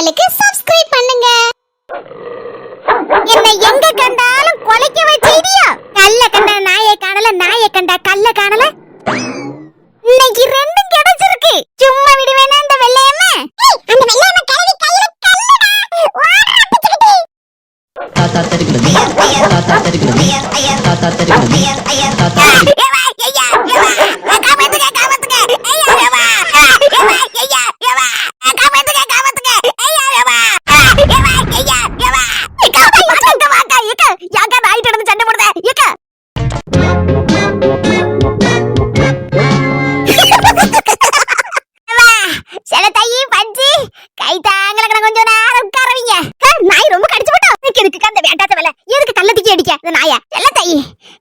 சேனலுக்கு சப்ஸ்கிரைப் பண்ணுங்க. என்ன எங்க கண்டாலும் கொலைக்க வச்சிடியா? கல்ல கண்ட நாயை காணல, நாயை கண்ட கல்ல காணல. இன்னைக்கு ரெண்டும் கிடைச்சிருக்கு. சும்மா விடுவேனா அந்த வெள்ளையம்மா? அந்த வெள்ளையம்மா கழுவி கையில கல்லடா. ஓடுற பிச்சுக்கிட்டு. தாத்தா தெரிகிறது. தாத்தா தெரிகிறது. தாத்தா தெரிகிறது. தாத்தா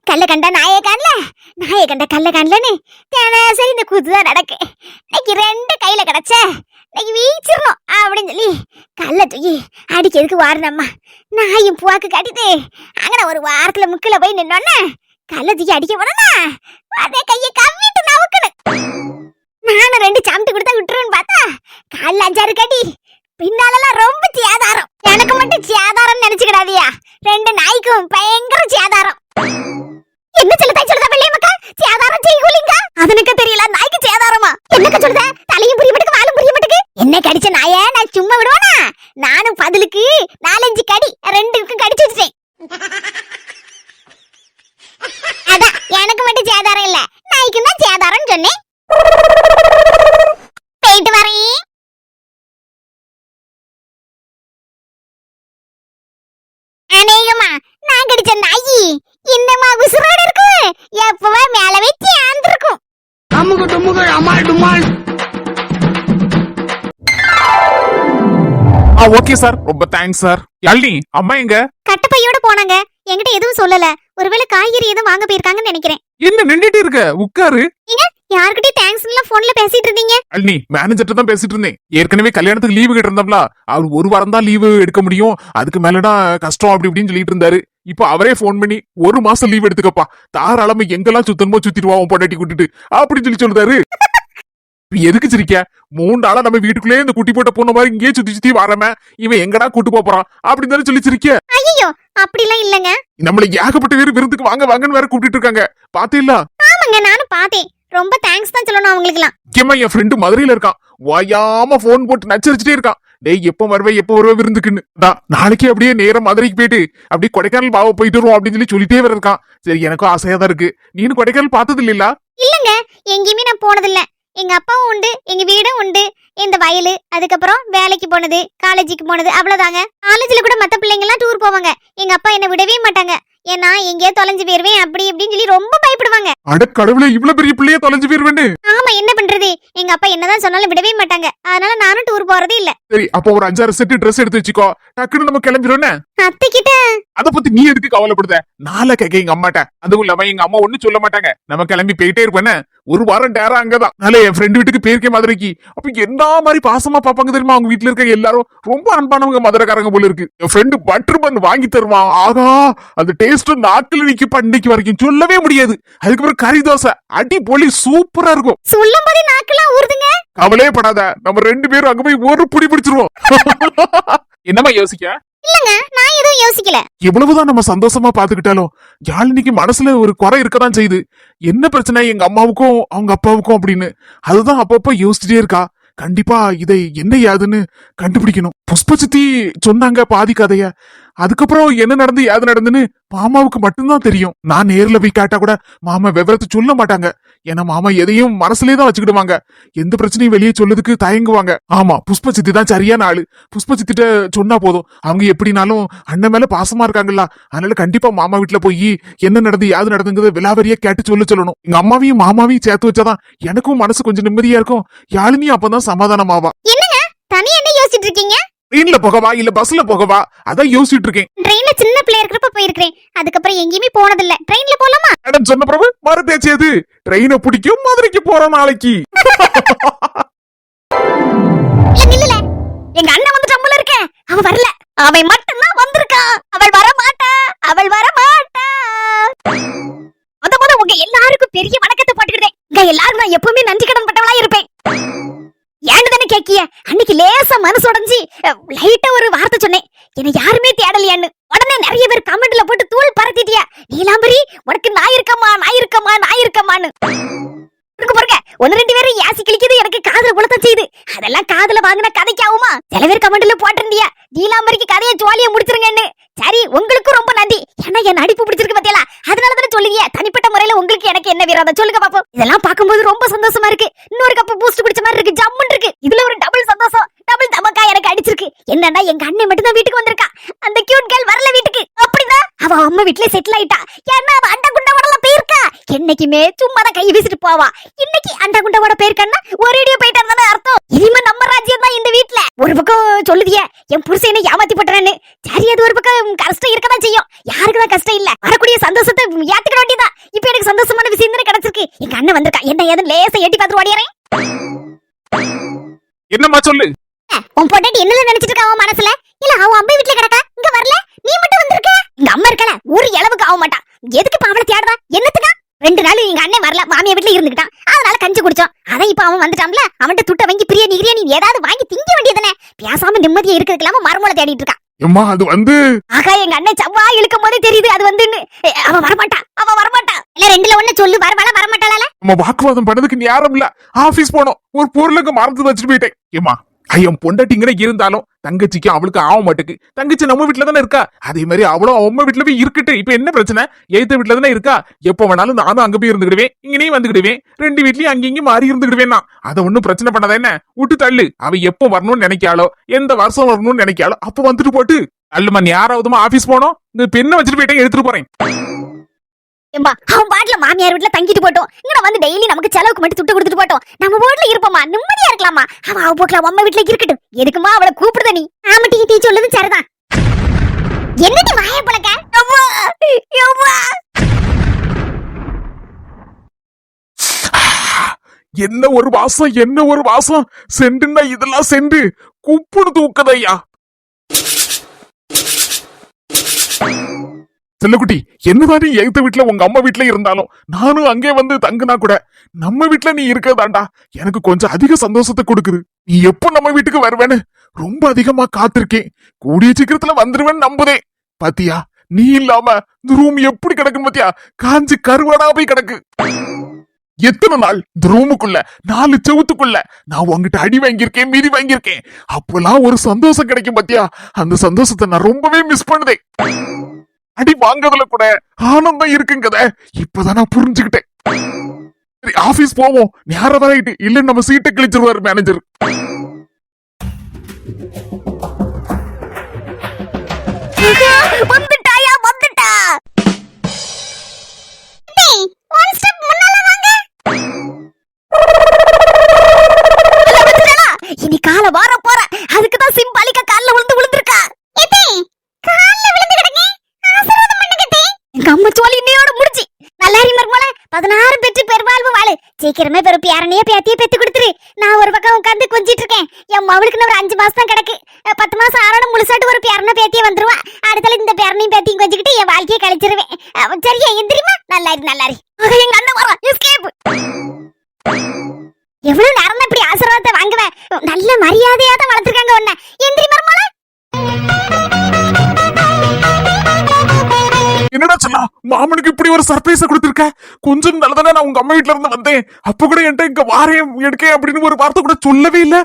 கல்ல கண்ட நாயை காணல, நாயை கண்ட கல்ல காணலன்னு தினசரி இந்த கூத்துதான் நடக்கு. இன்னைக்கு ரெண்டு கையில கிடைச்ச இன்னைக்கு வீச்சிடணும் அப்படின்னு சொல்லி கல்ல தூக்கி அடிக்கிறதுக்கு வாரினம்மா. நாயும் பூவாக்கு கட்டிட்டு அங்கே ஒரு வாரத்துல முக்கில போய் நின்னோன்னே கல்ல தூக்கி அடிக்க போனா அதே கையை கவ்விட்டு நவுக்கணும். நானும் ரெண்டு சாமிட்டு கொடுத்தா விட்டுருன்னு பார்த்தா காலில் 5 6 கட்டி பின்னாலெல்லாம் ரொம்ப சேதாரம். எனக்கு மட்டும் சேதாரம் நினைச்சுக்கிடாதியா, ரெண்டு நாய்க்கும் பயங்கர சேதாரம். என்ன சொல்லுதா வெள்ளைய மக்கா? சேதாரம் செய்யுலீங்க. அதனுக்கு தெரியல, நாய்க்கு சேதாரமா? என்னக்க சொல்லுத? தலையும் புரிய மாட்டுக்கு, வாலும் புரிய மாட்டுக்கு. என்ன கடிச்ச நாய நான் சும்மா விடுவானா? நானும் பதிலுக்கு 4 5 கடி ரெண்டுக்கும் கடிச்சு வச்சிட்டேன். அதான் எனக்கு மட்டும் சேதாரம் இல்ல, நாய்க்கும் தான் சேதாரம் சொன்னேன். போயிட்டு வரேன். அநேகமா நான் கடிச்ச நாயி இன்னமா உசுரோட இருக்கு, எப்பவா மேல வச்சு ஆந்திருக்கும். அமுக டுமுக அமால் டுமால். ஓகே சார், ரொம்ப தேங்க்ஸ் சார். யாழினி அம்மா எங்க? கட்டப்பையோட போனாங்க, என்கிட்ட எதுவும் சொல்லல. ஒருவேளை காய்கறி எதுவும் வாங்க போயிருக்காங்கன்னு நினைக்கிறேன். என்ன நின்னுட்டு இருக்க? உட்காரு. யார்கிட்டயும் தேங்க்ஸ்ல போன்ல பேசிட்டு இருந்தீங்க? யாழினி மேனேஜர்ட்ட தான் பேசிட்டு இருந்தேன். ஏற்கனவே கல்யாணத்துக்கு லீவு கேட்டு இருந்தோம்ல, அவர் 1 வாரம் தான் லீவு எடுக்க முடியும், அதுக்கு மேலடா கஷ்டம் அப்படி இப்படின்னு சொல்லிட்டு இருந்தாரு. இப்போ அவரே போன் பண்ணி 1 மாசம் லீவ் எடுத்துக்கப்பா, தாராளமா எங்கெல்லாம் சுத்தணுமோ சுத்திடுவா உன் பொண்டாட்டி கூட்டிட்டு அப்படின்னு சொல்லுதாரு. எதுக்கு சிரிக்க? 3 நாளா நம்ம வீட்டுக்குள்ளே இந்த குட்டி போட்ட பொண்ணு மாதிரி இங்கேயே சுத்தி சுத்தி வராம இவன் எங்கடா கூட்டு போறான் அப்படின்னு தானே சொல்லி சிரிக்க. ஐயோ அப்படிலாம் இல்லங்க, நம்மள ஏகப்பட்ட பேர் விருந்துக்கு வாங்க வாங்கன்னு வேற கூப்பிட்டு இருக்காங்க, பாத்தீங்களா? ஆமாங்க நானும் பார்த்தேன். ரொம்ப தேங்க்ஸ் தான் சொல்லணும் அவங்களுக்குலாம். முக்கியமா என் ஃப்ரெண்டு மதுரையில இருக்கான், வாயாம போன் போட்டு நச்சரிச்சுட்டே இருக்கான். டேய் எப்ப வருவே விருந்துக்குன்னு. நாளைக்கு அப்படியே நேரம் மதுரைக்கு போயிட்டு அப்படியே கொடைக்கானல் பாவ போயிட்டு வருவோம் அப்படின்னு சொல்லிட்டே வர இருக்கான். சரி எனக்கும் ஆசையா தான் இருக்கு. நீனு கொடைக்கானல் பார்த்தது இல்லையா? இல்லங்க, எங்கேயுமே நான் போனதில்ல. எங்க அப்பாவும் உண்டு, எங்க வீடும் உண்டு, இந்த வயலு, அதுக்கப்புறம் வேலைக்கு போனது, காலேஜுக்கு போனது, அவ்வளவுதாங்க. காலேஜ்ல கூட மத்த பிள்ளைங்க எல்லாம் டூர் போவாங்க, எங்க அப்பா என்ன விடவே மாட்டாங்க. ஏன்னா எங்கேயோ தொலைஞ்சு போயிருவேன் அப்படி இப்படின்னு சொல்லி ரொம்ப பயப்படுவாங்க. அட கடவுளே, இவ்வளவு பெரிய பிள்ளைய தொலைஞ்சு போயிருவேன்னு? ஆமா, என்ன பண்றது, எங்க அப்பா என்னதான் சொன்னாலும் விடவே மாட்டாங்க. அதனால நானும் டூர் போறதே இல்ல. சரி அப்போ ஒரு 5 6 செட் ட்ரெஸ் எடுத்து வச்சுக்கோ, டக்குன்னு நம்ம கிளம்பிடுவோம். அத்தைக்கிட்ட அத பத்தி நீ எதுக்கு கவலைப்படுத? நாளை கேட்க எங்க அம்மாட்ட. அதுவும் இல்லாம எங்க அம்மா ஒண்ணும் சொல்ல மாட்டாங்க, நம்ம கிளம்பி போயிட்டே இருப்பேன்னு. 1 வாரம் டேரா அங்கதான். நாளை என் ஃப்ரெண்டு வீட்டுக்கு போயிருக்கேன் மதுரைக்கு. அப்ப என்ன மாதிரி பாசமா பாப்பாங்க தெரியுமா? அவங்க வீட்டுல இருக்க எல்லாரும் ரொம்ப அன்பானவங்க, மதுரைக்காரங்க போல இருக்கு. என் ஃப்ரெண்டு பட்டர் பன் வாங்கி தருவான். ஆகா, அந்த டேஸ்ட் நாக்குல நிக்க இன்னைக்கு வரைக்கும் சொல்லவே முடியாது. அதுக்கப்புறம் கறி தோசை அடி பொலி சூப்பரா இருக்கும். சொல்லும் போது நாக்கெல்லாம் ஊறுதுங்க. கவலையே படாத, நம்ம 2 பேரும் அங்க போய் ஒரு புடி பிடிச்சிருவோம். என்னமா யோசிக்க? இல்லங்க, நான் எதுவும் யோசிக்கல. எவ்வளவுதான் நம்ம சந்தோஷமா பாத்துக்கிட்டாலும் யாழினிக்கு மனசுல ஒரு குறை இருக்கதான் செய்யுது. என்ன பிரச்சனை எங்க அம்மாவுக்கும் அவங்க அப்பாவுக்கும் அப்படின்னு அதுதான் அப்பப்ப யோசிச்சுட்டே இருக்கா. கண்டிப்பா இதை என்ன யாதுன்னு கண்டுபிடிக்கணும். புஷ்ப சித்தி சொன்னாங்க பாதி கதைய, அதுக்கப்புறம் என்ன நடந்து யாது நடந்துன்னு மாமாவுக்கு மட்டும்தான் தெரியும். நான் நேர்ல போய் கேட்டா கூட மாமா விவரத்தை சொல்ல மாட்டாங்க. ஏன்னா மாமா எதையும் மனசுலயே தான் வச்சுக்கிடுவாங்க, எந்த பிரச்சனையும் வெளியே சொல்லதுக்கு தயங்குவாங்க. ஆமா, புஷ்ப சித்தி தான் சரியான ஆளு. புஷ்ப சித்திட்ட சொன்னா போதும், அவங்க எப்படினாலும் அண்ணன் மேல பாசமா இருக்காங்கல்ல, அதனால கண்டிப்பா மாமா வீட்டுல போய் என்ன நடந்து யாது நடந்துங்கிறத விலாவரியா கேட்டு சொல்லணும். எங்க அம்மாவையும் மாமாவையும் சேர்த்து வச்சாதான் எனக்கும் மனசு கொஞ்சம் நிம்மதியா இருக்கும். யாழினியும் அப்பதான் சமாதானமாவா. என்னங்க தனியா என்ன யோசிச்சுட்டு இருக்கீங்க? ட்ரெயின்ல போகவா இல்ல பஸ்ல போகவா, அதான் யோசிச்சுட்டு இருக்கேன். ட்ரெயின்ல சின்ன பிள்ளை இருக்கிறப்ப போயிருக்கேன், அதுக்கப்புறம் எங்கேயுமே போனதில்ல. ட்ரெயின்ல போலாமா? மேடம் சொன்ன பிறகு மறுபேச்சியது ட்ரெயினை பிடிக்கும், மதுரைக்கு போறோம் நாளைக்கு. இல்ல எங்க அண்ணன் வந்துட்டு அம்மல இருக்க, அவ வரல, அவன் மட்டும்தான் வந்திருக்கான். அவள் வர மாட்டா, அவள் வர மாட்டா. உங்க எல்லாருக்கும் பெரிய வணக்கத்தை போட்டுக்கிட்டேன். இங்க எல்லாரும் நான் எப்பவுமே நன்றி கடன் பட்டவளா இருப்பேன். ஏன்னு தானே இருக்கிய அன்னைக்கு லேசா மனசு உடைஞ்சி லைட்டா ஒரு வார்த்தை சொன்னேன், என்ன யாருமே தேடலையான்னு. உடனே நிறைய பேர் கமெண்ட்ல போட்டு தூள் பறத்திட்டியா, நீலாம்பரி உனக்கு நான் இருக்கமா நான் இருக்கமா நான் இருக்கமான்னு. பாருங்க, ஒன்னு ரெண்டு பேரும் யாசி கிழிக்குது, எனக்கு காதுல குளத்த செய்யுது. அதெல்லாம் காதுல வாங்கின கதைக்கு ஆகுமா? சில பேர் கமெண்ட்ல போட்டிருந்தியா நீலாம்பரிக்கு கதையை ஜோலியா முடிச்சிருங்கன்னு. சரி, உங்களுக்கும் ரொம்ப நன்றி. ஏன்னா என் நடிப்பு பிடிச்சிருக்கு பத்தியலா, அதனாலதானே சொல்லுவீங்க. தனிப்பட்ட முறையில உங்களுக்கு எனக்கு என்ன விரோதம் சொல்லுங்க பாப்போம். இதெல்லாம் பார்க்கும்போது ரொம்ப சந்தோஷமா இருக்கு. இன்னொரு கப்பு பூஸ்ட் குடிச்ச மாதிரி இருக்கு, ஜம்முன்னு இருக்கு. இதுல ஒரு டபுள் சந்தோஷம், டபுள் தமக்கா எனக்கு அடிச்சிருக்கு. என்னன்னா எங்க அண்ணன் மட்டும் தான் வீட்டுக்கு வந்திருக்கா, அந்த கியூட் கேர்ள் வரல வீட்டுக்கு. அப்படிதான் அவ அம்மா வீட்டுல செட்டில் ஆயிட்டா. ஏன்னா அவ அண்டா குண்டாவோட போயிருக்கா. என்னைக்குமே சும்மா தான் கை வீசிட்டு போவா. இன்னைக்கு அண்டா குண்டாவோட போயிருக்கான்னா ஒரேடியா போயிட்டான்னு அர்த்தம். இனிமே நம்ம ராஜ்யம் தான் இந்த வீட்டுல. ஒரு பக்கம் சொல்லுதிய என் புருஷனை ஏமாத்தி போட்டுறான்னு. சரி, அது ஒரு பக்கம் கஷ்டம் இருக்கதான் செய்யும். யாருக்குதான் கஷ்டம் இல்ல. வரக்கூடிய சந்தோஷத்தை ஏத்துக்க வேண்டியதான். இப்ப எனக்கு சந்தோஷமான விஷயம் தானே கிடைச்சிருக்கு. எங்க அண்ணன் வந்திருக்கா, என்ன ஏதுன்னு லேசா எட்டி பார்த்து ஓடியாரேன். என்னம்மா சொல்லு. உன் பொண்டாட்டி என்னல நினைச்சிட்டு இருக்கா அவன் மனசுல? இல்ல அவன் அம்மா வீட்டுல கிடக்கா, இங்க வரல, நீ மட்டும் வந்திருக்க. எங்க அம்மா இருக்கல, ஒரு அளவுக்கு ஆக மாட்டான். எதுக்கு இப்ப அவளை தேடுறா? என்னத்துக்கா? 2 நாள் எங்க அண்ணன் வரல, மாமியா வீட்டுல இருந்துக்கிட்டான். அதனால கஞ்சி குடிச்சோம். அதான் இப்ப அவன் வந்துட்டான்ல, அவன்கிட்ட துட்ட வாங்கி பிரியாணி ஏதாவது வாங்கி திங்க வேண்டியதானே. பேசாம நிம்மதியா இருக்கிறதுக்கலாம மறுமூளை தேடிட்டு இருக்கான். எம்மா அது வந்து ஆகா, எங்க அண்ணன் செவ்வா இழுக்கும் போதே தெரியுது அது வந்துன்னு. அவன் வரமாட்டா. இல்ல 2ல 1 சொல்லு, வரமாட்டாளா? நம்ம வாக்குவாதம் பண்ணதுக்கு நேரம் இல்ல. ஆபீஸ் போனோம், ஒரு பொருளுக்கு மறந்து வச்சுட்டு போயிட்டேன். ஏமா ஐயம் பொண்டாட்டிங்கிற இருந்தாலும் தங்கச்சிக்கு அவளுக்கு ஆக மாட்டுக்கு. தங்கச்சி நம்ம வீட்டுல தானே இருக்கா, அதே மாதிரி அவளும் அம்மா வீட்டுல போய் இருக்கட்டு. இப்ப என்ன பிரச்சனை? எய்த்த வீட்டுல தானே இருக்கா. எப்ப வேணாலும் நானும் அங்க போய் இருந்துக்கிடுவேன், இங்கேயும் வந்துக்கிடுவேன். 2 வீட்லயும் அங்கேயும் மாறி இருந்துக்கிடுவேன். அதை ஒண்ணும் பிரச்சனை பண்ணாத என்ன, விட்டு தள்ளு. அவ எப்ப வரணும்னு நினைக்காளோ, எந்த வருஷம் வரணும்னு நினைக்காளோ அப்ப வந்துட்டு போட்டு தள்ளுமா. நீ யாராவதுமா ஆபீஸ் போனோம், இந்த பெண்ணை வச்சுட்டு போயிட்டேன், எடுத்துட்டு போறேன். அவன் பாட்டுல மாமியார் வீட்டுல தங்கிட்டு போட்டோம். இங்க வந்து டெய்லி நமக்கு செலவுக்கு மட்டும் துட்டு கொடுத்துட்டு போட்டோம். நம்ம வீட்டுல இருப்போமா, நிம்மதியா இருக்கலாமா. அவ போட்டுல அம்மா வீட்டுல இருக்கட்டும். எதுக்குமா அவளை கூப்பிடுத நீ? ஆமாட்டி, டீ சொல்லுது சரிதான். என்னடி வாய பழக்க? என்ன ஒரு வாசம், என்ன ஒரு வாசம். செண்டுன்னா இதெல்லாம் செண்டு குப்புடு தூக்குதையா. செல்லக்குட்டி, என்னதான் நீ எய்த்த வீட்டுல உங்க அம்மா வீட்டுல இருந்தாலும் நானும் அங்கே வந்து தங்குனா கூட நம்ம வீட்டுல நீ இருக்கதாண்டா எனக்கு கொஞ்சம் அதிக சந்தோஷத்தை கொடுக்குது. நீ எப்போ நம்ம வீட்டுக்கு வருவேன்னு ரொம்ப அதிகமா காத்திருக்கேன். கூடிய சீக்கிரத்துல வந்துருவேன்னு நம்புதேன். பாத்தியா, நீ இல்லாம இந்த ரூம் எப்படி கிடக்குன்னு பாத்தியா, காஞ்சி கருவாடா போய் கிடக்கு. எத்தனை நாள் இந்த ரூமுக்குள்ள 4 செவுத்துக்குள்ள நான் உங்ககிட்ட அடி வாங்கியிருக்கேன், மீறி வாங்கியிருக்கேன். அப்பெல்லாம் ஒரு சந்தோஷம் கிடைக்கும் பாத்தியா, அந்த சந்தோஷத்தை நான் ரொம்பவே மிஸ் பண்ணுதேன். அடி வாங்கறதுல கூட ஆனந்தம் இருக்குங்கத இப்பதான் நான் புரிஞ்சுக்கிட்டேன். சரி, ஆபீஸ் போவோம். நேரதான் ஆயிட்டு, இல்ல நம்ம சீட்டை கிழிச்சிருவாரு மேனேஜர். வந்துட்டாயா, வந்துட்டா. ஒன் ஸ்டெப் முன்னால வாங்க. இனி கால வார போற, அதுக்கு தான் சிம்பாலிக்கா கால்ல விழுந்திருக்கா. கால்ல விழுந்து கிடங்க, ஆசீர்வாதம் பண்ணுங்கட்டே. எங்க அம்மா சோலி இன்னையோட முடிச்சு. நல்லாரி மர்மல 16 பெற்று பெருவாழ்வு வாழு. சீக்கிரமே பெரு பேரனையே பேத்தியே பெத்து கொடுத்துரு. நான் ஒரு பக்கம் உட்கார்ந்து கொஞ்சிட்டு இருக்கேன். என் மவளுக்கு ஒரு 5 மாசம் தான் கிடக்கு. 10 மாசம் ஆறோட முழுசாட்டு ஒரு பேரனை பேத்தியே வந்துருவா. அடுத்தால இந்த பேரனையும் பேத்தியும் கொஞ்சிக்கிட்டு என் வாழ்க்கையை கழிச்சிருவேன். சரியா, எந்திரிமா. நல்லாரி. எங்க அண்ணன் வரா, எஸ்கேப். எவ்வளவு நேரம் தான் இப்படி ஆசீர்வாதத்தை வாங்குவேன். நல்ல மரியாதையா தான் வளர்த்திருக்காங்க உன்னை. எந்திரி மர்மல. என்னடா சொன்னா, மாமனுக்கு இப்படி ஒரு சர்ப்ரைஸ் கொடுத்திருக்க. கொஞ்சம் நல்லதானே நான் உங்க அம்மா வீட்டுல இருந்து வந்தேன். அப்ப கூட என்கிட்ட இங்க வாரேன் எடுக்கேன் அப்படின்னு ஒரு வார்த்தை கூட சொல்லவே இல்ல.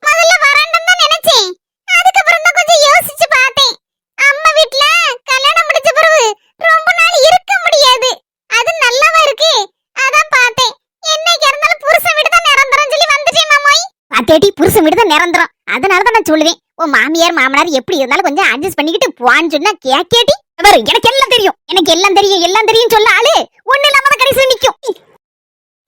முதல்ல வரேன்னு தான் நினைச்சேன். அதுக்கு அப்புறம் தான் கொஞ்சம் யோசிச்சு பார்த்தேன். அம்மா வீட்ல கல்யாணம் முடிச்ச பிறகு ரொம்ப நாள் இருக்க முடியாது, அது நல்லாவா இருக்கு, அதான் பார்த்தேன். என்னைக்கு இருந்தாலும் புருஷன் வீடு தான் நிரந்தரம் சொல்லி வந்துட்டேன் மாமாய். பாத்தேடி, புருஷன் வீடு தான் நிரந்தரம். அதனால தான் நான் சொல்லுவேன், உன் மாமியார் மாமனார் எப்படி இருந்தாலும் கொஞ்சம் அட்ஜஸ்ட் பண்ணிக்கிட்டு போன்னு சொன்னா கேக்கேடி. எனக்கு எல்லாம் தெரியும் சொல்ல ஆளு ஒண்ணு இல்லாம தான் கடைசியில நிக்கும்.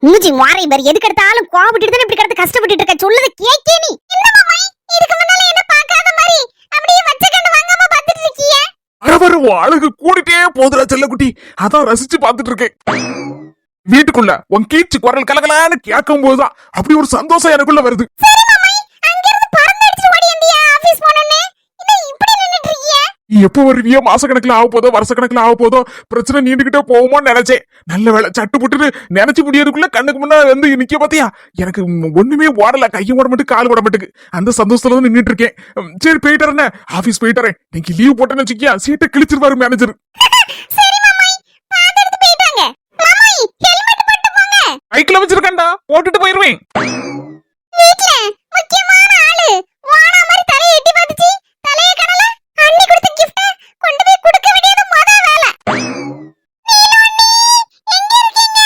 மூஞ்சி மாறி பாரு, எதுக்கு எடுத்தாலும் கோபப்பட்டு தான் இப்படி கிடந்து கஷ்டப்பட்டு இருக்க. சொல்லுது கேக்கே நீ. என்ன மாமாய், இதுக்கு முன்னால என்ன பார்க்காத மாதிரி அப்படியே வச்ச கண்டு வாங்காம பார்த்துட்டு இருக்கிய? அழகு அழகு கூடிட்டே போதுடா செல்லக்குட்டி, அதான் ரசிச்சு பார்த்துட்டு இருக்கேன். வீட்டுக்குள்ள உன் கீச்சு குரல் கலகலான்னு கேட்கும் போதுதான் அப்படி ஒரு சந்தோஷம் எனக்குள்ள வருது. சரி மாமாய், அங்க இருந்து பறந்து அடிச்சு ஓடி வந்தியா ஆபீஸ் போனனே? இல்ல இப்படி நின்னுட்டு இருக்கிய? எப்போ வருவியோ, மாச கணக்குல ஆக போதோ வருஷ கணக்குல ஆக போதோ, பிரச்சனை நீண்டுகிட்டே போகுமோன்னு நினைச்சேன். நல்ல வேலை சட்டு புட்டுன்னு நினைச்சு முடியறதுக்குள்ள கண்ணுக்கு முன்னா வந்து நிக்க பாத்தியா. எனக்கு ஒண்ணுமே ஓடல, கையும் ஓட மாட்டுக்கு கால் ஓட மாட்டுக்கு. அந்த சந்தோஷத்துல தான் நின்னுட்டு இருக்கேன். சரி போயிட்டு ஆபீஸ் போயிட்டு நீங்க லீவ் போட்டேன்னு வச்சுக்கியா, சீட்டை கிழிச்சிருவாரு மேனேஜர். சரி மாமாய், பாத்துட்டு போயிட்டாங்க. மாமாய் ஹெல்மெட் போட்டு போங்க. பைக்ல வச்சிருக்கேன்டா, போட்டுட்டு போயிருவேன். வீட்ல முக்கியமான ஆளு வானா மாதிரி தலையை எட்டி பார்த்துச்சு, தலையை கடல அண்ணி கொடுத்த கிஃப்ட் கொண்டு போய் கொடுக்க வேண்டியது முத வேலை. நீலோனி, எங்க இருக்கீங்க?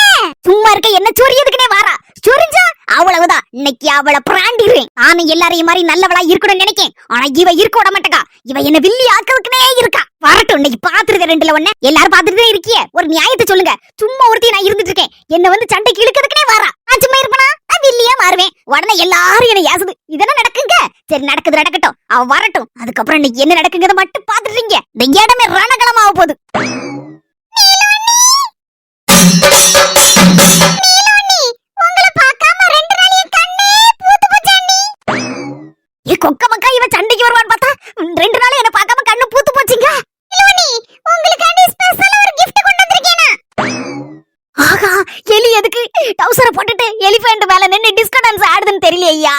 சும்மா இருக்க என்ன சொரியதுக்குனே வாரா. சொரிஞ்சா அவ்வளவுதான், இன்னைக்கு அவளை பிராண்டிடுவேன். நானும் எல்லாரையும் மாதிரி நல்லவளா இருக்கணும்னு நினைக்கேன், ஆனா இவ இருக்க விட மாட்டேக்கா. இவ என்ன வில்லி ஆக்குறதுக்குனே இருக்கா. வரட்டும், இன்னைக்கு பாத்துருது ரெண்டுல ஒண்ணு. எல்லாரும் பாத்துட்டு தான் இருக்கியே, ஒரு நியாயத்தை சொல்லுங்க. சும்மா ஒருத்தி நான் இருந்துட்டு இருக்கேன், என்ன வந்து சண்டைக்கு இழுக்கிறதுக்குனே வாரா. நான் சும்மா இருப்பனா? வில்லியா மாறுவேன். உடனே எல்லாரும் என்ன ஏசுது. இதெல்லாம் நடக்குங்க. சரி நடக்குது, நடக்கட்டும், அவ வரட்டும். அதுக்கப்புறம் இன்னைக்கு என்ன நடக்குங்கிறத மட்டும் பாத்துட்டீங்க. இந்த இடமே ரணகளமா ஆக போகுது. உங்களை பார்க்காம 2 நாள் என் கண்ணே பூத்து போச்சு அண்ணி. ஏ கொக்க மக்கா, இவ சண்டைக்கு வருவான்னு பார்த்தா 2 நாள் என்ன பார்க்காம கண்ணு பூத்து போச்சுங்க. நீலோனி, உங்களுக்காண்டி ஸ்பெஷலா ஒரு gift கொண்டு வந்திருக்கேனா. ஆஹா, எலி எதுக்கு டவுசரை போட்டுட்டு எலிஃபண்ட் மேல நின்னு டிஸ்கோ டான்ஸ் ஆடுதுன்னு தெரியலையா.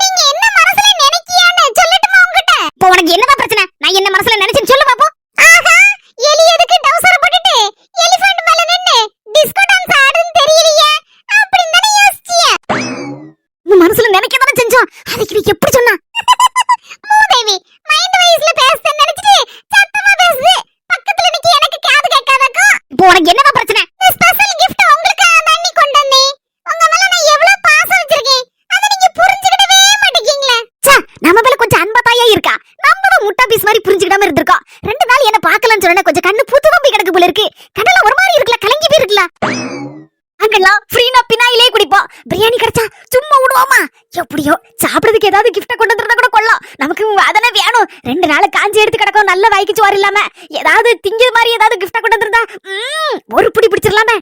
நீங்க என்ன மனசுல நினைக்கியான்னு சொல்லட்டுமா உங்ககிட்ட? இப்போ உனக்கு என்னதான் பிரச்சனை? நான் என்ன மனசுல நினைச்சேன்னு சொல்லு பாப்போம். ஆஹா, எலி எதுக்கு டவுசரை போட்டுட்டு எலிஃபண்ட் மேல நின்னு டிஸ்கோ டான்ஸ் ஆடுதுன்னு தெரியலையா அப்படின்னு தானே யோசிச்சிய. உன் மனசுல நினைக்க தானே செஞ்சோம், அதுக்கு நீ எப்படி சொன்னா? மூதேவி, மைண்ட் வைஸ்ல பேசுறேன்னு நினைச்சிட்டு சத்தமா பேசுது. பக்கத்துல நிக்க எனக்கு காது கேட்காதக்கா. இப்போ உனக்கு என்னதான் பிரச்சனை? ஸ்பெஷல் gift உங்களுக்காக தான் நீ கொண்டு வந்தேன். உங்க மேல நான் எவ்வளவு பாசம் வச்சிருக்கேன், அத நீங்க புரிஞ்சுக்கிடவே மாட்டீங்களே. ச்சே, நம்ம மேல கொஞ்சம் அன்பா தாயா இருக்கா. நம்ம தான் முட்டா பீஸ் மாதிரி புரிஞ்சுக்கிடாம இருந்திருக்கோம். 2 நாள் என்ன பார்க்கலன்னு சொன்னா கொஞ்சம் கண்ணு பூத்து தான் போய் கிடக்கு போல இருக்கு. கண்ணெல்லாம் ஒரு மாதிரி இருக்குல, கலங்கி போய் இருக்குல. அங்கெல்லாம் ஃப்ரீனா பினாயிலே குடிப்போம். பிரியாணி கிடைச்சா சும்மா விடுவோமா? எப்படியோ சாப்பிடுறதுக்கு ஏதாவது கிஃப்ட கொண்டு வந்திருந்தா கூட கொள்ளலாம். நமக்கு அதெல்லாம் வேணும். 2 நாள் காஞ்சி எடுத்து கிடக்கும், நல்ல வாய்க்கு சோறு இல்லாம ஏதாவது திங்கிற மாதிரி ஏதாவது கிஃப்ட கொண்டு வந்திருந்தா ஒரு புடி பிடிச்சிடலாமே.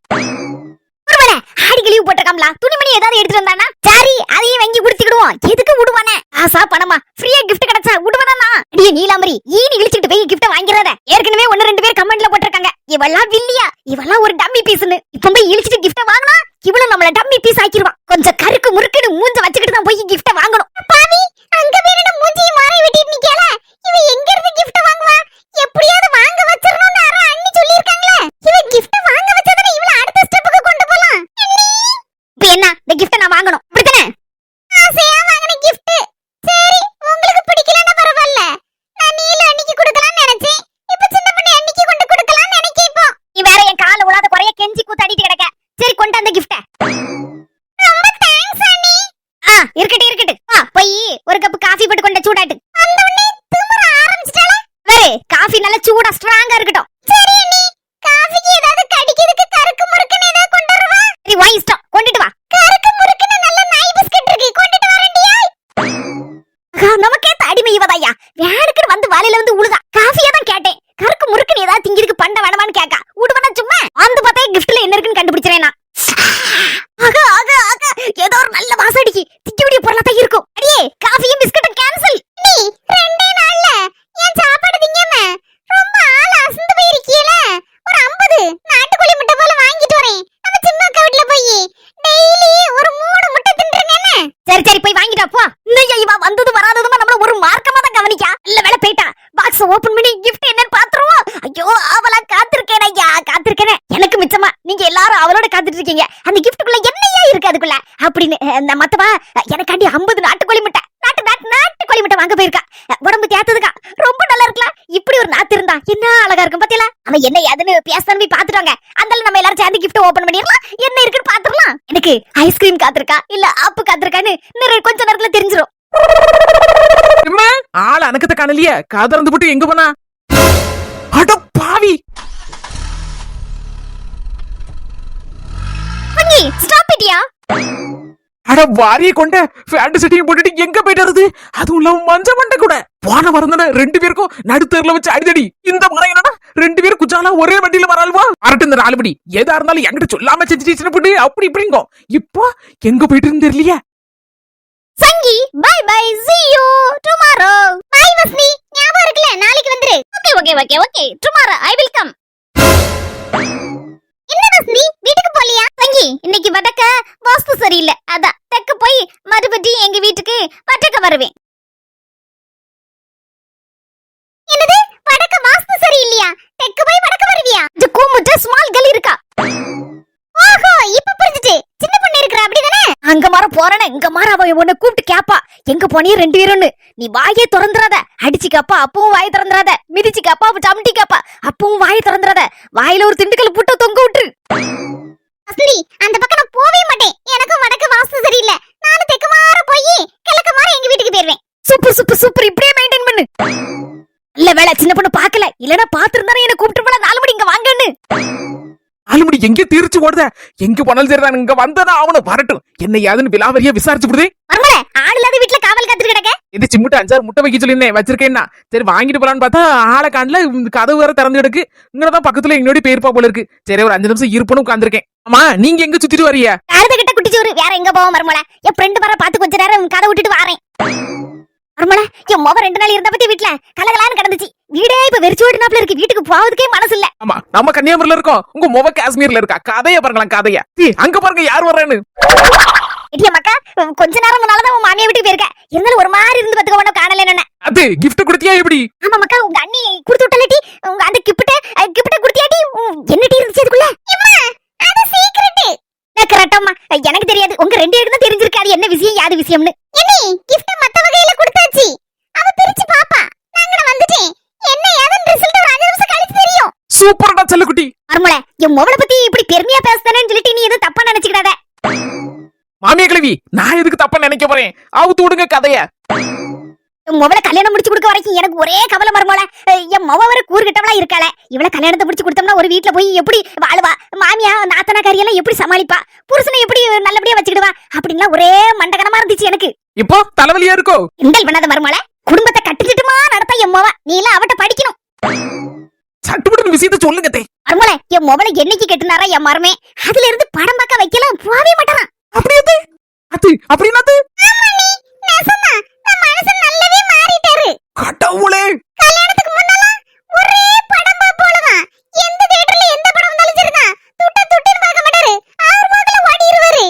ஒருவேளை ஆடிக்கு லீவ் போட்டிருக்காங்களா, துணிமணி ஏதாவது எடுத்துட்டு வந்தானா சரி, அதையும் வாங்கி குடுத்துக்கிடுவோம். எதுக்கு விடுவானே? ஆசா பணமா ஃப்ரீயா கிஃப்ட் கிடைச்சா விடுவானா? அடியே நீலாம்பரி, ஈனி இழிச்சிட்டு போய் கிஃப்ட் வாங்கிறத. ஏற்கனவே 1-2 பேர் கமெண்ட்ல போட்டிருக்காங்க, இவெல்லாம் வில்லியா, இவெல்லாம் ஒரு டம்மி பீஸ்னு. இப்ப போய் இழிச்சிட்டு கிஃப்ட் வாங்கினா இவளும் நம்மள டம்மி பீஸ் ஆக்கிடுவா. கொஞ்சம் கருக்கு முறுக்குன்னு மூஞ்ச வச்சுக்கிட்டு தான் போய் கிஃப்ட் வாங்கணும். பாவி, அங்க பேர் என்ன மூஞ்சியை மாறி விட்டிட்டு நிக்கல. இவ எங்க இருந்து கிஃப்ட் வாங்குவா? எப்படியாவது வாங்க வச்சிரணும்னு அண்ணி சொல்லிருக்காங்களே. இவ கிஃப்ட் வாங்க வச்சதானே இவள அடுத்த ஸ்டெப்புக்கு கொண்டு போலாம். இப்ப என்ன, இந்த கிஃப்ட் நான் வாங்கணும் அப்படிதானே? ஆசையா வாங்கின கிஃப்ட். சரி, உங்களுக்கு பிடிக்கலன்னா பரவாயில்ல, நான் நீல அன்னிக்கு கொடுக்கலாம்னு நினைச்சேன். இப்ப சின்ன பண்ணி அன்னிக்கு கொண்டு கொடுக்கலாம்னு நினைக்கேன். இப்போ நீ வேற என் கால உலாத குறைய கெஞ்சி கூத்தாடிட்டு கிடக்க. சரி, கொண்டு அந்த கிஃப்ட். ரொம்ப தேங்க்ஸ் அண்ணி. இருக்கட்டும் இருக்கட்டும். போய் ஒரு கப் காஃபி போட்டு கொண்ட சூடாட்டு. அந்த உடனே திமிர ஆரம்பிச்சிட்டால. வேற காஃபி நல்ல சூடா ஸ்ட்ராங்கா இருக்கட்டும். சரி அண்ணி, காஃபிக்கு ஏதாவது கடிக்கிறதுக்கு கருக்கு முறுக்குன்னு ஏதாவது கொண்டு வரவா? சரி, வா இஷ்டம், கொண்டுட்டு வா. கருக்கு முறுக்குன்னு நல்ல நாய் பிஸ்கட் இருக்கு, கொண்டுட்டு வரேன்டியா. நமக்கே அடிமை இவதாயா, வேணுக்குன்னு வந்து வாலையில வந்து உழுதா. காஃபியா தான் கேட்டேன், கருக்கு முறுக்குன்னு ஏதாவது திங்கிறதுக்கு பண்ண வேணாமான்னு கேட்கா. உடுவனா சும்மா வந்து பார்த்தா கிஃப்ட்ல என்ன இருக்குன்னு கண்டுபிடிச்சிரேனா. ஏதோ ஒரு நல்ல வாசம் அடிக்கி, திக்கக்கூடிய பொருளா தான் இருக்கும். அடியே, காஃபியும் பிஸ்கட்டும் கேன்சல். நீ 2 நாள்ல ஏன் சாப்பாடு திங்காம ரொம்ப ஆள அசந்து போயிருக்கீல. ஒரு 50 நாட்டுக்கோழி முட்டை போல வாங்கிட்டு வரேன். நம்ம சின்ன அக்கா வீட்ல போய் டெய்லி ஒரு 3 முட்டை தின்றேனே. சரி சரி, போய் வாங்கிட்டு வா போ. இன்னைக்கு இவ வந்தது வராததுமா நம்மள ஒரு மார்க்கமா தான் கவனிக்கா. இல்ல வேலை போயிட்டா. பாக்ஸ் ஓபன் பண்ணி கிஃப்ட் என்னன்னு பாத்துருவோம். ஐயோ, அவளா காத்திருக்கேன் ஐயா, காத்திருக்கேன். எனக்கு மிச்சமா நீங்க எல்லாரும் அவளோட காத்துட்டு இருக்கீங்க. அந்த கிஃப்ட்டுக்குள்ள என்னையா இருக்கு அதுக்குள்ள அப்படின்னு. இந்த மத்தவா எனக்காண்டி 50 நாட்டுக்கோழி முட்டை நாட்டுக்கோழி முட்டை வாங்க போயிருக்கா. உடம்பு தேத்ததுக்கா, ரொம்ப நல்லா இருக்கலாம். இப்படி ஒரு நாத்து இருந்தா என்ன அழகா இருக்கும் பாத்தீங்களா? அவன் என்ன ஏதுன்னு பேசணும் போய் பாத்துட்டாங்க. அதனால நம்ம எல்லாரும் சேர்ந்து கிஃப்ட் ஓபன் பண்ணிடலாம், என்ன இருக்குன்னு பாத்துடலாம். எனக்கு ஐஸ்கிரீம் காத்திருக்கா இல்ல ஆப்பு காத்திருக்கான்னு கொஞ்ச நேரத்துல தெரிஞ்சிடும். ஆள் அணக்கத்தை காணலையே, காதறந்து போட்டு எங்க போனா? அட பாவி, ஸ்டாப் இட்டியா. அட வாரிய கொண்ட ஃபேண்ட் செட்டிங் போட்டுட்டு எங்க போயிட்டு வருது? அதுவும் இல்லாம மஞ்ச மண்டை கூட. போன வரந்தானே 2 பேருக்கும் நடுத்தேர்ல வச்சு அடிதடி. இந்த மரம் என்னடா 2 பேரும் குச்சாலா ஒரே வண்டியில வராளுவா. அரட்டு இந்த 4 படி ஏதா இருந்தாலும் என்கிட்ட சொல்லாம செஞ்சு போட்டு அப்படி இப்படிங்கோ. இப்போ எங்க போயிட்டு தெரியலையே. Sangi, bye bye, see you tomorrow. Bye Vasni, ஞாபகம் இருக்குல்ல, நாளைக்கு வந்துரு. Okay okay okay okay, tomorrow I will come. என்ன வசந்தி, வீட்டுக்கு போலியா? தங்கி, இன்னைக்கு வடக்க வாஸ்து சரியில்லை, அதான் தெற்கு போய் மறுபடியும் எங்க வீட்டுக்கு வடக்க வருவேன். என்னது, வடக்க வாஸ்து சரியில்லையா? தெற்கு போய் வடக்க வருவியா? இது கூமுட்ட ஸ்மால் கல் இருக்கா? ஓஹோ, இப்ப புரிஞ்சுச்சு. சின்ன பொண்ணு இருக்கற அப்படிதானே? அங்க மாற போறனே, இங்க மாற அவ உன்னை கூப்பிட்டு கேப்பா, எங்க போனியே 2 பேருன்னு. நீ வாயே திறந்துறாத. அடிச்சு கேப்பா, அப்பவும் வாயை திறந்துறாத. மிதிச்சு கேப்பா, சமட்டி கேப்பா, அப்பவும் வாயை திறந்துறாத. வாயில ஒரு திண்டுக்கல் புட்ட தொங்க விட்டுரு. வசந்தி, அந்த பக்கம் நான் போவே மாட்டேன். எனக்கும் வடக்கு வாஸ்து சரியில்லை. நானும் தெற்கு மாற போய் கிழக்கு மாற எங்க வீட்டுக்கு போயிருவேன். சூப்பர் சூப்பர் சூப்பர், இப்படியே மெயின்டைன் பண்ணு. இல்ல வேலை, சின்ன பொண்ணு பாக்கல, இல்லனா பாத்துருந்தானே என்ன கூப்பிட்டு போல 4 மணி இங்க வாங்கன்னு. 4 மணி எங்கே தீர்ச்சு ஓடுத? எங்க போனாலும் சரிதான், இங்க வந்தனா அவனு வரட்டும். என்ன யாதுன்னு விலாவரியா விசாரிச்சு விடுதே. மர்மல, ஆள் இல்லாத வீட்டுல காவல் காத்துட்டு கிடக்க. இது சிம்முட்டு 5-6 முட்டை வைக்க சொல்லிருந்தேன், வச்சிருக்கேன்னா. சரி வாங்கிட்டு போலான்னு பார்த்தா ஆளை காணல. கதவு வேற திறந்து கிடக்கு. இங்கதான் பக்கத்துல என்னோட பேருப்பா போல இருக்கு. சரி ஒரு 5 நிமிஷம் இருப்பணும் உட்காந்துருக்கேன். ஆமா, நீங்க எங்க சுத்திட்டு வரீங்க? கழுத கிட்ட குட்டிச்சோறு, வேற எங்க போவோம் மர்மல? என் ஃப்ரெண்டு வர பாத்து கொஞ்ச நேரம் கதை விட்டுட்டு வாரேன். மர்மல, என் மொவ 2 நாள் இருந்த பத்தி வீட்டுல கலகலான்னு கிடந்துச்சு. வீடே இப்ப வெறிச்சு ஓடுனாப்ல இருக்கு. வீட்டுக்கு போவதுக்கே மனசு இல்ல. ஆமா, நம்ம கன்னியாகுமரியில இருக்கோம், உங்க மொவ காஷ்மீர்ல இருக்கா. கதைய பாருங்களா கதைய. அங்க பாருங்க யார் வர்றேன்னு. இடிய மக்கா, கொஞ்ச நேரம் முன்னாலதான் உன் மாமியா வீட்டுக்கு போயிருக்க. இருந்தாலும் ஒரு மாதிரி இருந்து பத்துக்க ஒன்னும் காணல. என்ன அது கிஃப்ட் கொடுத்தியா எப்படி? ஆமா மக்கா, உங்க அண்ணி குடுத்து விட்டலட்டி. உங்க அந்த கிஃப்ட் குடுத்தியாட்டி. என்ன டீ இருந்துச்சு அதுக்குள்ள? அது சீக்ரெட். கரெக்டாமா, எனக்கு தெரியாது. உங்க 2 பேருக்கு தான் தெரிஞ்சிருக்கு அது என்ன விஷயம் யாது விஷயம்னு. என்ன கிஃப்ட் மத்த வகையில கொடுத்தாச்சு. அவ பிரிச்சு பாப்பா. நாங்க வந்துட்டேன். என்ன ஏதன் ரிசல்ட் ஒரு 5 நிமிஷம் கழிச்சு தெரியும். சூப்பர்டா செல்லக்குட்டி. மர்மல, என் மொவள பத்தி இப்படி பெருமையா பேசுதானேன்னு சொல்லிட்டு நீ எதுவும் தப்பா நினைச்சுக்கிடாத. மாமியா கிழவி, நான் எதுக்கு தப்பா நினைக்க போறேன்? அவுத்து விடுங்க கதைய. என் மொவள கல்யாணம் முடிச்சு கொடுக்க வரைக்கும் எனக்கு ஒரே கவலை மர்மல. என் மொவ வர கூறுகிட்டவளா இருக்காள. இவள கல்யாணத்தை முடிச்சு கொடுத்தோம்னா ஒரு வீட்டுல போய் எப்படி வாழுவா? மாமியா நாத்தனா கரியெல்லாம் எப்படி சமாளிப்பா? புருஷனை எப்படி நல்லபடியா வச்சுக்கிடுவா? அப்படின்லாம் ஒரே மண்டகனமா இருந்துச்சு எனக்கு. இப்போ தலைவலியா இருக்கோ? இந்தல் பண்ணாத மர்மல. குடும்பத்தை கட்டிட்டுமா நடத்த என் மொவ. நீ எல்லாம் அவட்ட படிக்கணும். சட்டுப்பட்டு விஷயத்த சொல்லுங்க தே. மர்மல, என் மொவளை என்னைக்கு கட்டுனாரா என் மரமே, அதுல இருந்து படம் பார்க்க வைக்கலாம் போவே மாட்டான். அப்படியே அது அப்படின்னா நல்லாவே மாறிட்டாரு. கடவுளே, கல்யாணத்துக்கு முன்னால ஒரே படம் பாப்போலதான். எந்த தியேட்டர்ல எந்த படம் வந்தாலும் சரிதான், துட்டுன்னு பார்க்க மாட்டாரு. அவர் பாக்கல ஓடிடுவாரு.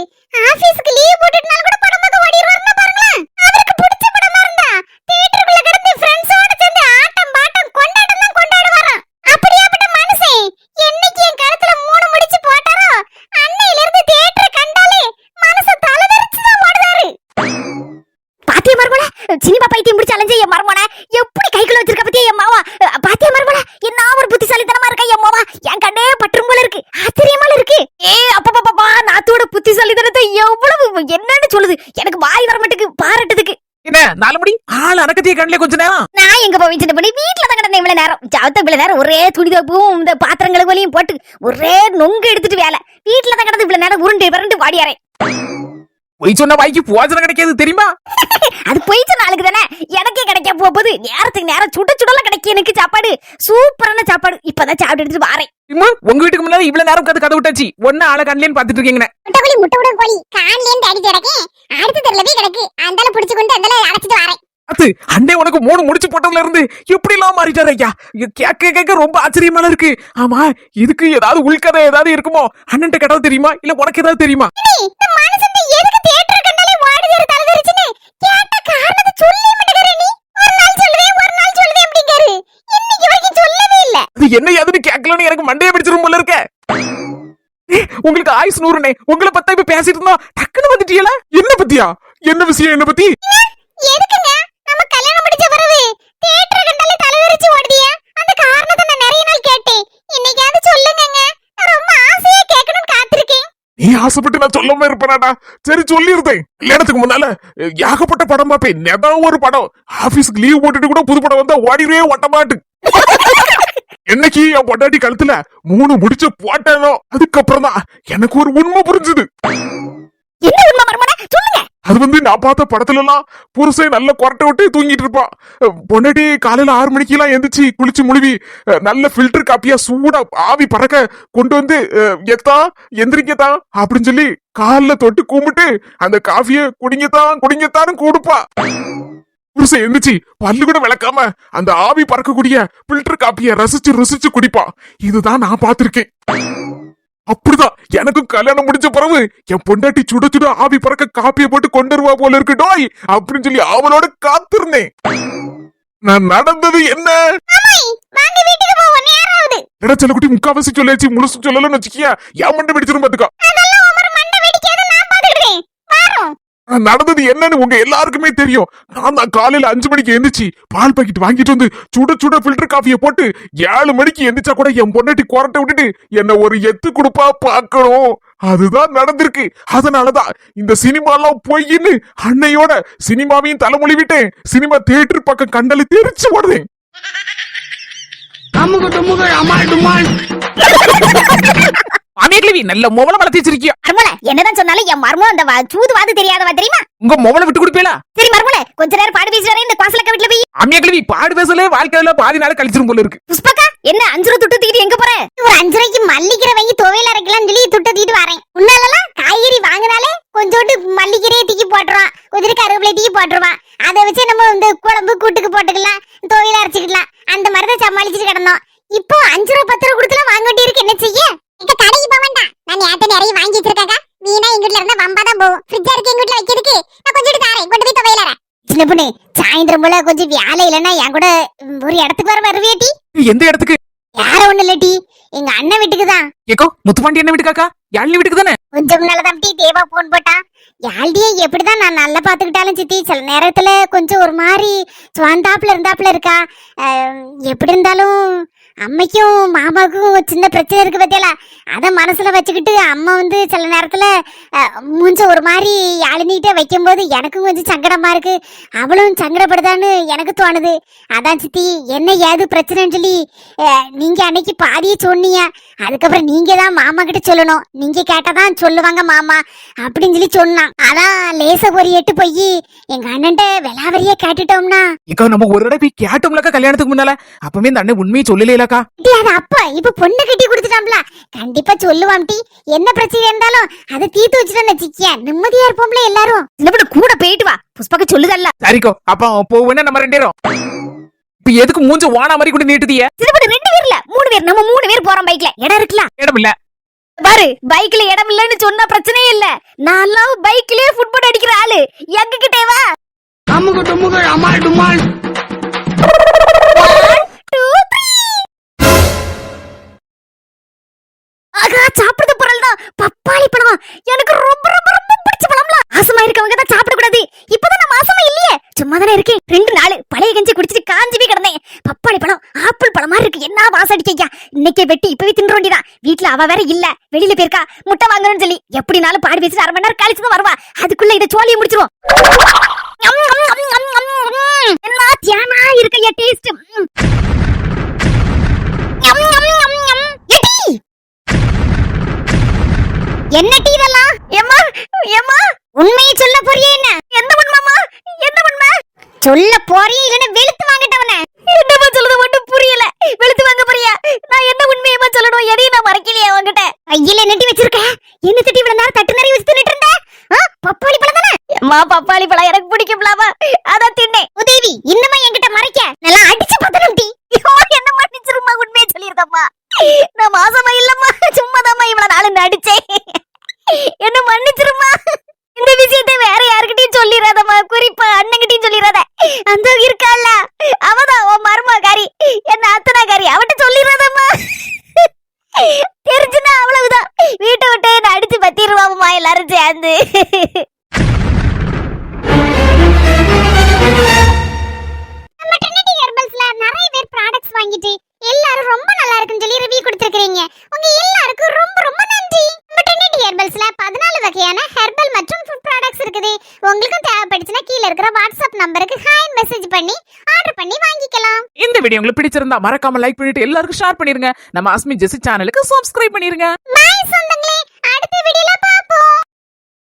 ஆபீஸ்க்கு லீவ் போட்டுட்டனால கூட படம் பார்க்க ஓடிடுவாருன்னா பாருங்களேன். அவருக்கு பிடிச்ச படமா இருந்தா தியேட்டருக்குள்ள கிடந்து ஃப்ரெண்ட்ஸோட சேர்ந்து ஆட்டம் பாட்டம் கொண்டாட்டம் தான் கொண்டாடுவாராம். அப்படியாப்பட்ட மனுஷன் என்னைக்கு என் கழுத்துல 3 முடிச்சு போட்டாரோ அன்னையில இருந்து தியேட்டரை கண்டாலே மனச தலைவரிச்சு தான் ஓடுறாரு. பாத்தியா மர்மல, சினிமா பைத்தியம் முடிச்சு அலைஞ்ச என் மர்மன எப்படி கைக்குள்ள வச்சிருக்க பத்தியா என் மாவா? பாத்தியா மர்மல, என்ன ஒரு புத்திசாலித்தனமா இருக்கா என் மாவா. என் கண்ணே பற்றும் போல இருக்கு, ஆச்சரியமா இருக்கு. அப்பப்பா, நாத்தோட புத்திசாலித்தனத்தை எவ்வளவு என்னன்னு சொல்லுது. எனக்கு வாய் வர மாட்டுக்கு பாராட்டுதுக்கு. என்ன 4 மணி ஆள் அடக்கத்திய கண்ணிலே கொஞ்ச நேரம். நான் எங்க போய் சின்ன பண்ணி வீட்டுல தான் கிடந்தேன் இவ்வளவு நேரம். ஜாவத்த இவ்வளவு நேரம் ஒரே துணி தப்பும் இந்த பாத்திரங்களும் போட்டு ஒரே நொங்கு எடுத்துட்டு வேலை. வீட்டுல தான் கிடந்து இவ்வளவு நேரம் உருண்டு விரண்டு வாடியாரேன். பொய் சொன்ன வாய்க்கு போஜனம் கிடைக்காது தெரியுமா? அது பொய் சொன்ன ஆளுக்கு தானே. எனக்கே கிடைக்க போகுது. நேரத்துக்கு நேரம் சுடலாம் கிடைக்கும் எனக்கு சாப்பாடு. சூப்பரான சாப்பாடு. இப்பதான் சாப்பிட்டு எடுத்துட்டு வாரேன். உங்க வீட்டுக்கு முன்னாடி இவ்வளவு நேரம் கதை விட்டாச்சு. ஒன்னு ஆளை கண்லேன்னு பாத்துட்டு இருக்கீங்க. முட்டை விட கோழி கான்லேன்னு தேடிட்டு கிடக்கேன். அடுத்த தெருல போய் கிடக்கு. அந்தால புடிச்சு கொண்டு அந்தால அடைச்சிட்டு வரேன். அது அண்டே உனக்கு 3 முடிச்சு போட்டதுல இருந்து எப்படி எல்லாம் மாறிட்டாரு ஐயா. கேட்க ரொம்ப ஆச்சரியமா இருக்கு. ஆமா, இதுக்கு ஏதாவது உள்கதை ஏதாவது இருக்குமோ? அண்ணன் கேட்டது தெரியுமா, இல்ல உனக்கு ஏதாவது தெரியுமா? எதுக்கு தியேட்டர் கண்டாலே வாடியாரு தலைவரிச்சுன்னு கேட்ட காரணத்தை சொல்லி மாட்டேங்கற நீ. ஒரு நாள் சொல்லுவேன் அப்படிங்காரு. இன்னைக்கு வரைக்கும் சொல்லவே இல்ல. அது என்ன ஏதுன்னு கேட்கலன்னு எனக்கு மண்டையை பிடிச்சிரும் போல இருக்க. உங்களுக்கு ஆயுஸ் 100னே. உங்களை பத்தி இப்ப பேசிட்டு இருந்தோம், டக்குன்னு வந்துட்டீங்களா? என்ன பத்தியா? என்ன விஷயம்? என்ன பத்தி? எதுக்குங்க நம்ம கல்யாணம் முடிச்ச பிறகு தியேட்டர் கண்டாலே தலைவரிச்சு ஓடுதியா? அந்த காரணத்தை நான் நிறைய நாள் கேட்டேன். இன்னைக்காவது சொல்லுங்கங்க. நான் ரொம்ப ஆசையா கேட்கணும்னு காத்திருக்கேன். நீ ஆசைப்பட்டு நான் சொல்லாம இருப்பேனாடா? சரி சொல்லிருந்தேன். கல்யாணத்துக்கு முன்னால ஏகப்பட்ட படம் பாப்பேன். ஏதாவது ஒரு படம் ஆபீஸ்க்கு லீவ் போட்டுட்டு கூட புது படம் வந்தா ஓடிவே ஓட்டமாட்டு. என்னைக்கு என் பொண்டாட்டி கழுத்துல 3 முடிச்சு போட்டேனோ அதுக்கப்புறம் தான் எனக்கு ஒரு உண்மை புரிஞ்சுது. என்ன உண்மை மர்மனே சொல்லுங்க. அது நான் பார்த்த படத்துல எல்லாம் புருஷன் நல்ல கொரட்டை விட்டு தூங்கிட்டு இருப்பான். பொண்டாட்டி காலையில 6 மணிக்கு எல்லாம் எந்திரிச்சு குளிச்சு முழுவி நல்ல ஃபில்டர் காப்பியா சூடா ஆவி பறக்க கொண்டு வந்து எத்தா எந்திரிக்கத்தான் அப்படின்னு சொல்லி காலில் தொட்டு கும்பிட்டு அந்த காஃபிய குடிங்கத்தான் கொடுப்பா. புருஷன் எந்திரிச்சு பல்லு கூட விளக்காம அந்த ஆவி பறக்கக்கூடிய பில்டர் காப்பிய ரசிச்சு ருசிச்சு குடிப்பான். இதுதான் நான் பார்த்திருக்கேன். அப்படிதான் எனக்கும் கல்யாணம் முடிஞ்ச பிறகு என் பொண்டாட்டி சுட சுட ஆவி பறக்க காப்பிய போட்டு கொண்டு வருவா போல இருக்கு டோய் அப்படின்னு சொல்லி அவளோட காத்திருந்தேன். நான் நடந்தது என்ன வாங்க வீட்டுக்கு போவோம், நேரம் ஆகுது. செல்லக்குட்டி முக்காவாசி சொல்லியாச்சு, முழுசு சொல்லலன்னு வச்சுக்கியா என் மண்டை வெடிச்சிரும் பாத்துக்கா. அதெல்லாம் உமர் மண்டை வெடிக்காத, நான் பாத்துக்கிறேன். வாரோம். நடந்தது என்னன்னு உங்க எல்லாருக்குமே தெரியும். நான் தான் காலையில 5 மணிக்கு எந்திரிச்சு பால் பாக்கெட் வாங்கிட்டு வந்து சுட சுட ஃபில்டர் காஃபிய போட்டு 7 மணிக்கு எந்திரிச்சா கூட என் பொண்டாட்டி குரட்டை விட்டுட்டு என்ன ஒரு எத்து கொடுப்பா பாக்கணும். அதுதான் நடந்திருக்கு. அதனாலதான் இந்த சினிமா எல்லாம் பொய்ன்னு அன்னையோட சினிமாவையும் தலைமொழி விட்டேன். சினிமா தியேட்டர் பக்கம் கண்டலி தெரிச்சு ஓடுறேன். மாமியாக்கிழவி நல்ல மொபைல வளர்த்தி வச்சிருக்கியா? மர்மல என்னதான் சொன்னாலும் என் மர்மம் அந்த சூதுவாது தெரியாதவா தெரியுமா? உங்க மொபைல விட்டு கொடுப்பீங்களா? சரி மர்மல கொஞ்ச நேரம் பாடு பேசுறாரு இந்த குவாசலக்க வீட்ல போய். மாமியாக்கிழவி பாடு பேசல வாழ்க்கையில பாதி நாள் கழிச்சிரும் போல இருக்கு. புஷ்பக்கா என்ன 5 ரூபா துட்டு தூக்கிட்டு எங்க போற? ஒரு 5 ரூபாய்க்கு மல்லிக்கீரை வாங்கி துவையல் அரைக்கலாம்னு சொல்லி துட்டு தூக்கிட்டு வரேன். உன்னாலலாம் காய்கறி வாங்கினாலே கொஞ்சோண்டு மல்லிக்கீரையை தூக்கி போட்டுருவான், கொஞ்சம் கருவேப்பிலை தூக்கி போட்டுருவான். அதை வச்சு நம்ம இந்த குழம்பு கூட்டுக்கு போட்டுக்கலாம், துவையல் அரைச்சிக்கலாம். அந்த மாதிரி தான் சமாளிச்சுட்டு கிடந்தோம். இப்போ 5 ரூபா 10 ரூபா கொடுத்துலாம் வாங்க வேண்டி இருக்கு. என்ன செய்ய? இந்த கடைக்கு போக வேண்டாம், நான் நேத்து நிறைய வாங்கி வச்சிருக்காங்க. வீணா எங்க வீட்ல இருந்தா வம்பா தான் போகும். ஃப்ரிட்ஜா இருக்கு எங்க வீட்ல வைக்கிறதுக்கு, நான் கொஞ்சம் தாரேன், கொண்டு போய் துவையல் அரை. சின்ன பொண்ணு சாயந்தரம் போல கொஞ்சம் வேலை இல்லைன்னா என் கூட ஒரு இடத்துக்கு வர வருவியாட்டி? எந்த இடத்துக்கு? யார ஒண்ணு இல்லட்டி, எங்க அண்ணன் வீட்டுக்கு தான். ஏக்கோ முத்துப்பாண்டி என்ன வீட்டுக்காக்கா? யாழினி வீட்டுக்கு தானே? கொஞ்சம் முன்னாலதான் தேவா போன் போட்டா. யாழ்டியே எப்படிதான் நான் நல்லா பாத்துக்கிட்டாலும் சித்தி சில நேரத்துல கொஞ்சம் ஒரு மாதிரி சுவாந்தாப்புல இருந்தாப்புல இருக்கா. எப்படி இருந்தாலும் அம்மைக்கும் மாமாவுக்கும் சின்ன பிரச்சனை இருக்கு பத்தியல, அத மனசுல வச்சுக்கிட்டு அம்மா வந்து சில நேரத்துல மூஞ்ச ஒரு மாதிரி யாழினிட்ட வைக்கும் போது எனக்கும் கொஞ்சம் சங்கடமா இருக்கு, அவளும் சங்கடப்படுதான்னு எனக்கு தோணுது. அதான் சித்தி என்ன ஏது பிரச்சனைன்னு சொல்லி நீங்க அன்னைக்கு பாதியே சொன்னீங்க. அதுக்கப்புறம் நீங்க தான் மாமா கிட்ட சொல்லணும், நீங்க கேட்டாதான் சொல்லுவாங்க மாமா அப்படின்னு சொல்லி சொன்னான். அதான் லேச ஒரு எட்டு போய் எங்க அண்ணன்ட்ட விலாவரியா கேட்டுட்டோம்னா. ஏக்கோ நம்ம ஒரு தடவை போய் கேட்டோம்லக்கா கல்யாணத்துக்கு முன்னால, அப்பவே இந்த அண்ணன் உண்மையை சொல்லலையாக்கா? அது அப்ப இப்ப பொண்ணு கட்டி கொடுத்துட்டாம்ல, கண்டிப்பா சொல்லுவாம் டி. என்ன பிரச்சனை இருந்தாலும் அதை தீர்த்து வச்சுட்டோன்னு வச்சுக்கியா நிம்மதியா இருப்போம்ல எல்லாரும். சின்ன கூட போயிட்டு வா, புஷ்பாக்க சொல்லுதல்ல. சரிக்கோ அப்ப போவேன்னா நம்ம 2 பேரும். இப்ப எதுக்கு மூஞ்ச வானா மாதிரி கூட நீட்டுதிய? சின்ன 2 பேர் இல்ல 3 பேர், நம்ம 3 பேர் போறோம் பைக்ல. இடம் இருக்கலாம்? இடம் இல்ல பாரு, பைக்ல இடம் இல்லன்னு சொன்னா பிரச்சனையே இல்ல. நான் பைக்லயே ஃபுட்பால் அடிக்கிற ஆளு, எங்க கிட்டே வா. அமுக டுமுக அமால் டுமால். 1 2 3. ஆகா சாப்பிடுற பொருள் தான் பப்பாளி பழம். எனக்கு ரொம்ப ரொம்ப ரொம்ப பிடிச்ச பழம்ல. ஆசமா இருக்கவங்க தான் சாப்பிட கூடாது. இப்பதான் நான் மாசமா இல்லையே, சும்மா தானே இருக்கேன். 2 நாள் பழைய கஞ்சி குடிச்சிட்டு காஞ்சி போய் கிடந்தேன். பப்பாளி பழம் ஆப்பிள் பழமா இருக்கு, என்ன வாசம் அடிக்கையா. இன்னைக்கே வெட்டி இப்பவே தின்ற வேண்டியதான். வீட்டுல அவ வேற இல்ல, வெளியில போயிருக்கா முட்டை வாங்கணும்னு சொல்லி. எப்படினாலும் பாடி பேசிட்டு 1/2 மணி நேரம் கழிச்சு தான் வருவா. அதுக்குள்ள இதை சோழியை முடிச்சிருவோம். என்ன தியானா இருக்கையா டேஸ்ட். என்ன டீ இதெல்லாம்? ஏம்மா ஏம்மா உண்மையை சொல்ல போறியே? என்ன எந்த உண்மைமா? எந்த உண்மை சொல்ல போறியே இல்லன்னா வெளுத்து வாங்கிட்டவனே? என்னமா சொல்றது மட்டும் புரியல. வெளுத்து வாங்க போறியா? நான் என்ன உண்மையமா சொல்லணும்? எதையும் நான் மறக்கலையே உன்கிட்ட. கையில நெட்டி வச்சிருக்க, என்ன தட்டி இவ்வளவு நேரம் தட்டு நிறைய வச்சு தின்னுட்டு இருந்த? பப்பாளி பழம் தானே? அம்மா பப்பாளி பழம் எனக்கு பிடிக்கும்லாமா, அதான் தின்னேன். உதவி இன்னமா என்கிட்ட மறைக்க நல்லா அடிச்சு பத்தணும் டீ. என்ன மன்னிச்சிருமா, உண்மையை சொல்லிருக்கம்மா. நான் மாசமா இல்லம்மா, சும்மாதாம்மா இவ்வளவு நாள் நடிச்சேன். என்ன மன்னிச்சிருமா. இந்த விஷயத்தை வேற யாருக்கிட்டையும் சொல்லிடாதம்மா, குறிப்பா அண்ணங்கிட்டையும் சொல்லிடாத. அந்த இருக்கால அவதான் உன் மருமகாரி, என்ன அத்தனாகாரி, அவட்ட சொல்லிடாதம்மா. தெரிஞ்சுனா அவ்வளவுதான், வீட்டை விட்டு என்ன அடிச்சு பத்திடுவாங்கம்மா எல்லாரும் சேர்ந்து. நிறைய பேர் ப்ராடக்ட்ஸ் வாங்கிட்டு எல்லாரும் ரொம்ப நல்லா இருக்குன்னு சொல்லி ரிவ்யூ கொடுத்திருக்கீங்க. உங்க எல்லாருக்கும் ரொம்ப ரொம்ப நன்றி. நம்ம ட்ரினிட்டி ஹெர்பல்ஸ்ல 14 வகையான ஹெர்பல் மற்றும் ஃபுட் ப்ராடக்ட்ஸ் இருக்குது. உங்களுக்கும் தேவைப்படுச்சுன்னா கீழ இருக்கிற வாட்ஸ்அப் நம்பருக்கு ஹாய் மெசேஜ் பண்ணி ஆர்டர் பண்ணி வாங்கிக்கலாம். இந்த வீடியோ உங்களுக்கு பிடிச்சிருந்தா மறக்காம லைக் பண்ணிட்டு எல்லாருக்கும் ஷேர் பண்ணிருங்க. நம்ம அஸ்மி ஜெசி சேனலுக்கு சப்ஸ்கிரைப் பண்ணிருங்க. பாய் சொந்தங்களே, அடுத்த வீடியோல பாப்போம்.